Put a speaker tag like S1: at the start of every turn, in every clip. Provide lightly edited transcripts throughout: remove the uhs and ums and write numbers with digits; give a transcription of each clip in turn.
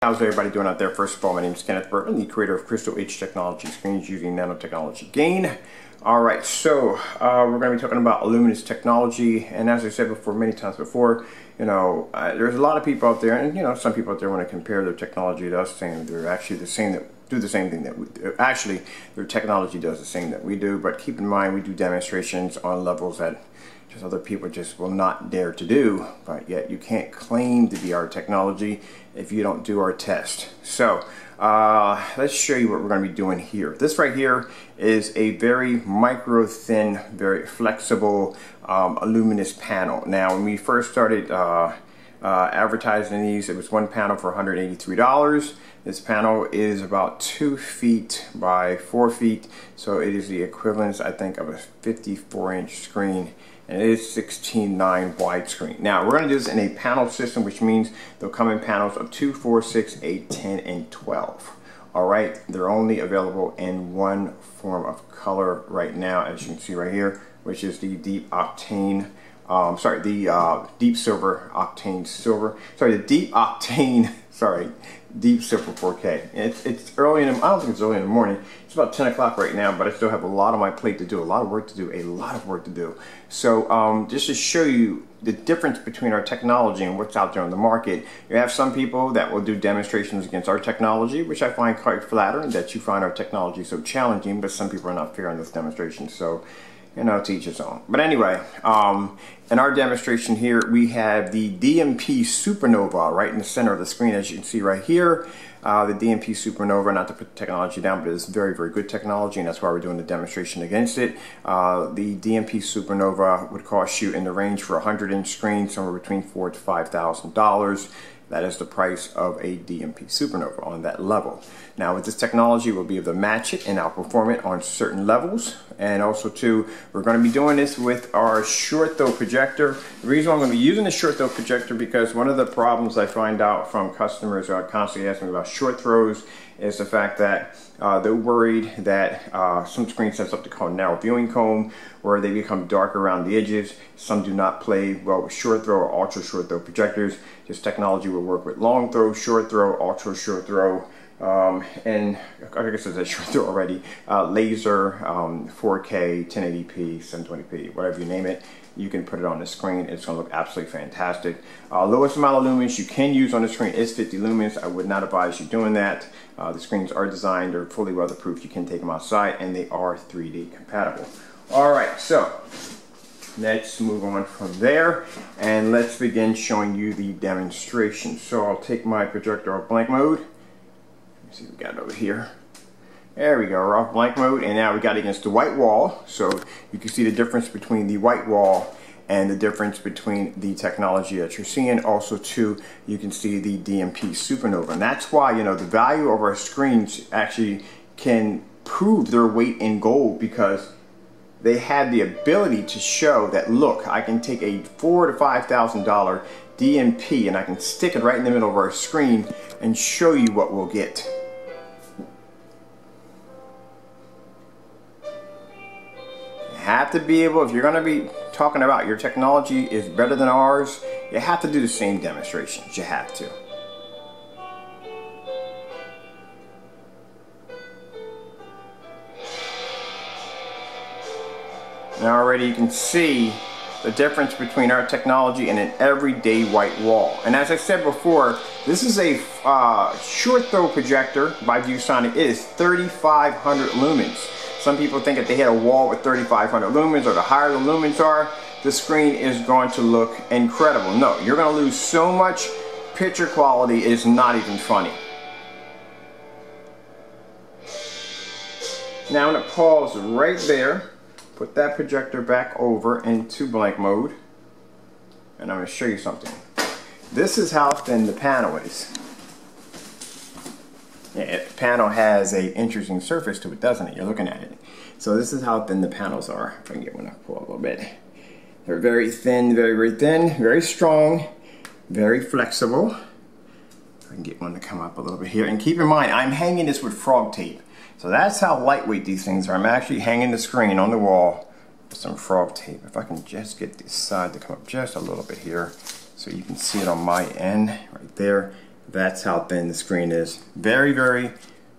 S1: How's everybody doing out there? First of all, my name is Kenneth Burke. I'm the creator of Crystal H Technology screens using nanotechnology gain. Alright, so we're going to be talking about luminous technology, and as I said before, many times before, there's a lot of people out there, and some people out there want to compare their technology to us, saying they're actually the same, that do the same thing that we do. Actually, their technology does the same that we do, but keep in mind we do demonstrations on levels that just other people just will not dare to do, but yet you can't claim to be our technology if you don't do our test. So let's show you what we're going to be doing here. This right here is a very micro thin, very flexible luminous panel. Now when we first started advertising these, it was one panel for $183. This panel is about 2 feet by 4 feet, so it is the equivalent, I think, of a 54-inch screen, and it is 16:9 widescreen. Now we're going to do this in a panel system, which means they'll come in panels of 2, 4, 6, 8, 10, and 12. Alright, they're only available in one form of color right now, as you can see right here, which is the deep octane, deep silver octane silver. Sorry, the deep octane, deep silver 4K. It's early in the, I don't think it's early in the morning. It's about 10 o'clock right now, but I still have a lot on my plate to do, a lot of work to do, So just to show you the difference between our technology and what's out there on the market, you have some people that will do demonstrations against our technology, which I find quite flattering that you find our technology so challenging, but some people are not fair in those demonstrations. So, to each his own. But anyway, in our demonstration here, we have the DMP Supernova right in the center of the screen, as you can see right here. The DMP Supernova, not to put the technology down, but it's very, very good technology, and that's why we're doing the demonstration against it. The DMP Supernova would cost you in the range for a 100-inch screen, somewhere between $4,000 to $5,000. That is the price of a DMP Supernova on that level. Now with this technology, we'll be able to match it and outperform it on certain levels. And also too, we're going to be doing this with our short throw projector. The reason why I'm going to be using the short throw projector, because one of the problems I find out from customers who are constantly asking me about short throws is the fact that they're worried that some screens have something called narrow viewing cone, where they become dark around the edges. Some do not play well with short throw or ultra short throw projectors. This technology will work with long throw, short throw, ultra short throw, and I guess it's a short throw already, laser, 4K, 1080p, 720p, whatever you name it. You can put it on the screen. It's going to look absolutely fantastic. Lowest amount of lumens you can use on the screen is 50 lumens. I would not advise you doing that. The screens are designed, they're fully weatherproof. You can take them outside, and they are 3D compatible. Alright, so let's move on from there, and let's begin showing you the demonstration. So I'll take my projector off blank mode. Let's see what we got over here. There we go, we're off blank mode, and now we got it against the white wall, so you can see the difference between the white wall and the difference between the technology that you're seeing. Also too, you can see the DMP Supernova, and that's why the value of our screens actually can prove their weight in gold, because they have the ability to show that, look, I can take a $4,000 to $5,000 DMP and I can stick it right in the middle of our screen and show you what we'll get. You have to be able, if you're going to be talking about your technology is better than ours, you have to do the same demonstrations. You have to. Now already you can see the difference between our technology and an everyday white wall. And as I said before, this is a short throw projector by ViewSonic. It is 3,500 lumens. Some people think if they hit a wall with 3,500 lumens, or the higher the lumens are, the screen is going to look incredible. No, you're going to lose so much picture quality, it's not even funny. Now I'm going to pause right there. Put that projector back over into blank mode, and I'm going to show you something. This is how thin the panel is. Yeah, the panel has an interesting surface to it, doesn't it? You're looking at it. So this is how thin the panels are. If I can get one up, pull a little bit. They're very thin, very, very thin, very strong, very flexible. If I can get one to come up a little bit here. And keep in mind, I'm hanging this with frog tape. So that's how lightweight these things are. I'm actually hanging the screen on the wall with some frog tape. If I can just get this side to come up just a little bit here so you can see it on my end right there. That's how thin the screen is. Very, very,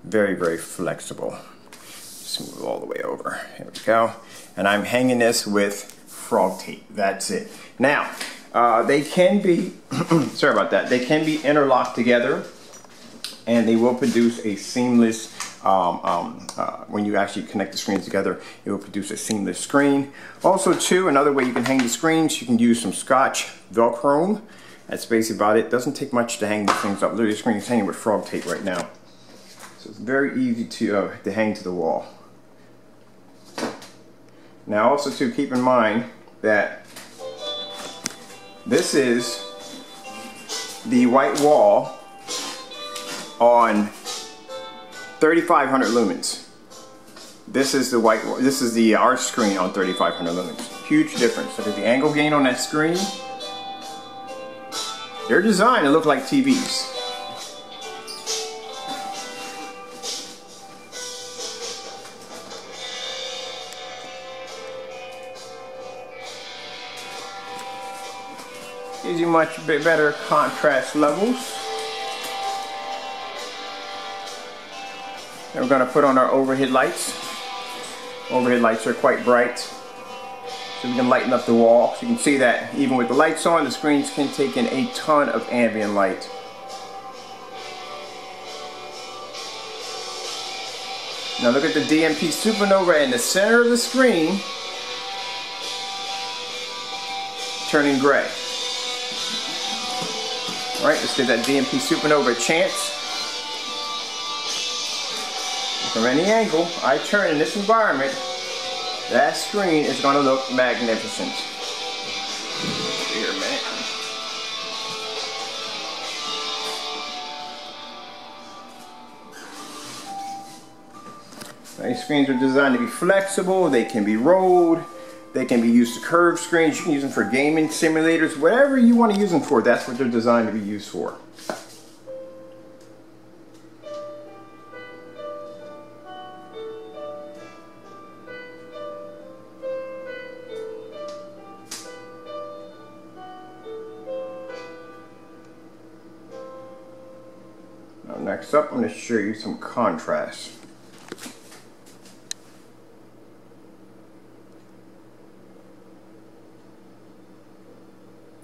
S1: very, very flexible. Just move it all the way over. Here we go. And I'm hanging this with frog tape. That's it. Now, they can be, sorry about that, they can be interlocked together, and they will produce a seamless, when you actually connect the screens together, it will produce a seamless screen. Also too, another way you can hang the screens, you can use some Scotch Velcro. That's basically about it. Doesn't take much to hang these things up. Literally the screen is hanging with frog tape right now. So it's very easy to hang to the wall. Now also to keep in mind that this is the white wall on 3500 lumens. This is the white wall. This is the our screen on 3500 lumens. Huge difference. Look at the angle gain on that screen. They're designed to look like TVs. Gives you much better contrast levels. And we're going to put on our overhead lights. Overhead lights are quite bright, so we can lighten up the wall. So you can see that even with the lights on, the screens can take in a ton of ambient light. Now look at the DMP supernova in the center of the screen turning gray. Alright, let's give that DMP supernova a chance. From any angle I turn in this environment, that screen is going to look magnificent. Here a minute. These screens are designed to be flexible. They can be rolled. They can be used to curve screens. You can use them for gaming simulators. Whatever you want to use them for, that's what they're designed to be used for. Now next up, I'm going to show you some contrast.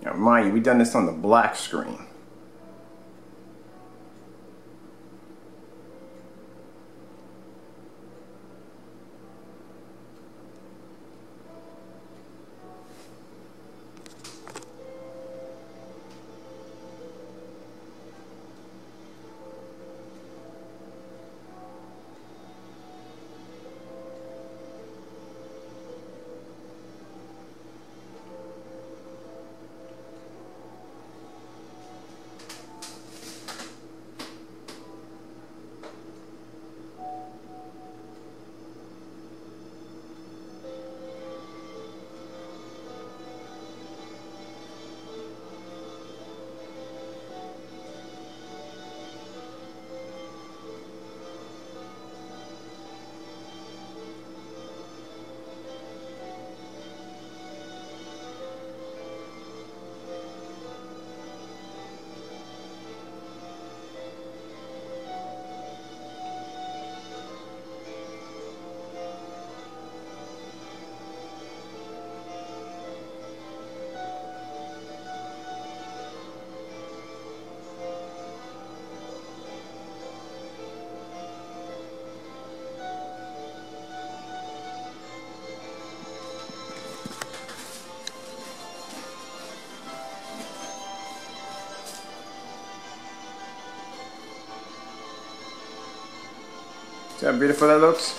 S1: Now mind you, we've done this on the black screen. See how beautiful that looks?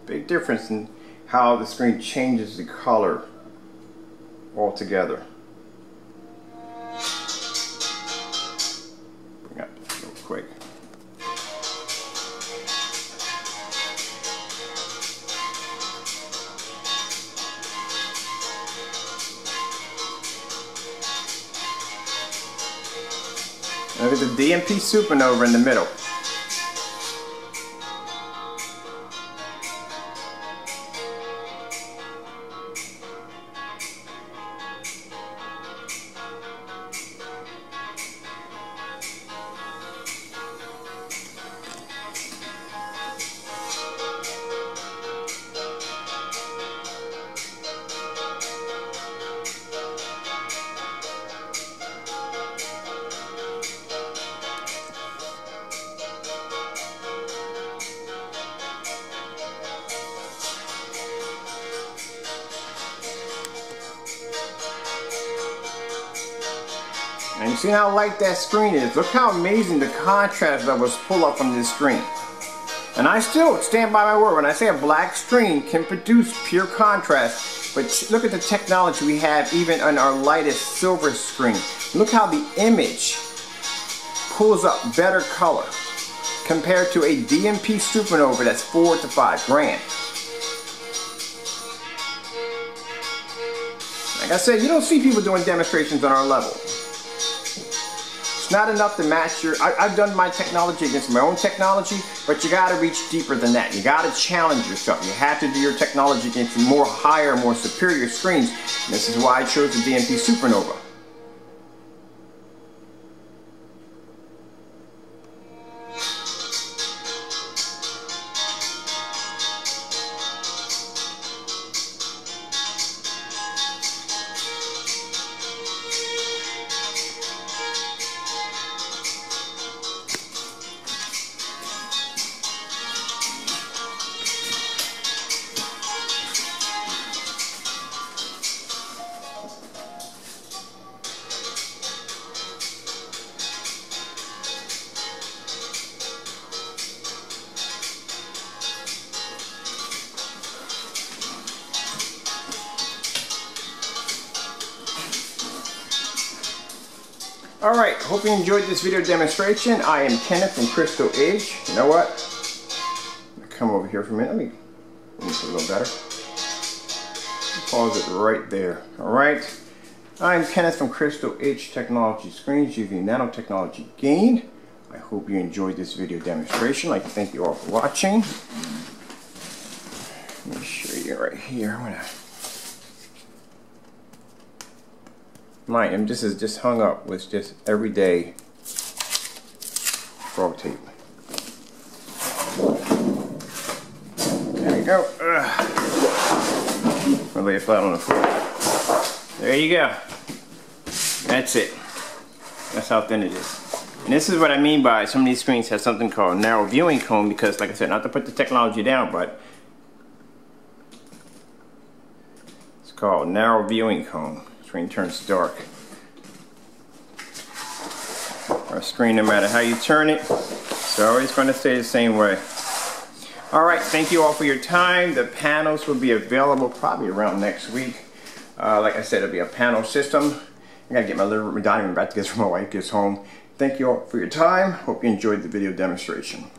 S1: Big difference in how the screen changes the color altogether. Bring up real quick. Look at the DMP supernova in the middle. And you see how light that screen is. Look how amazing the contrast levels pull up from this screen. And I still stand by my word when I say a black screen can produce pure contrast. But look at the technology we have even on our lightest silver screen. Look how the image pulls up better color compared to a DMP supernova that's $4 to $5 grand. Like I said, you don't see people doing demonstrations on our level. It's not enough to match your... I've done my technology against my own technology, but you got to reach deeper than that. You got to challenge yourself. You have to do your technology against more higher, more superior screens. And this is why I chose the DMP supernova. Alright, hope you enjoyed this video demonstration. I am Kenneth from Crystal Edge. You know what? I'm going to come over here for a minute. Let me make it a little better. Pause it right there. Alright. I'm Kenneth from Crystal Edge Technology Screens using nanotechnology gain. I hope you enjoyed this video demonstration. I'd like to thank you all for watching. Let me show you right here. I'm going to... this is just hung up with just everyday frog tape. There you go. I'll lay it flat on the floor. There you go. That's it. That's how thin it is. And this is what I mean by some of these screens have something called narrow viewing cone, because like I said, not to put the technology down, but it's called narrow viewing cone. Screen turns dark. Our screen, no matter how you turn it, it's always going to stay the same way. Alright, thank you all for your time. The panels will be available probably around next week. Like I said, it'll be a panel system. I gotta get my living room, dining room back together when my wife gets home. Thank you all for your time. Hope you enjoyed the video demonstration.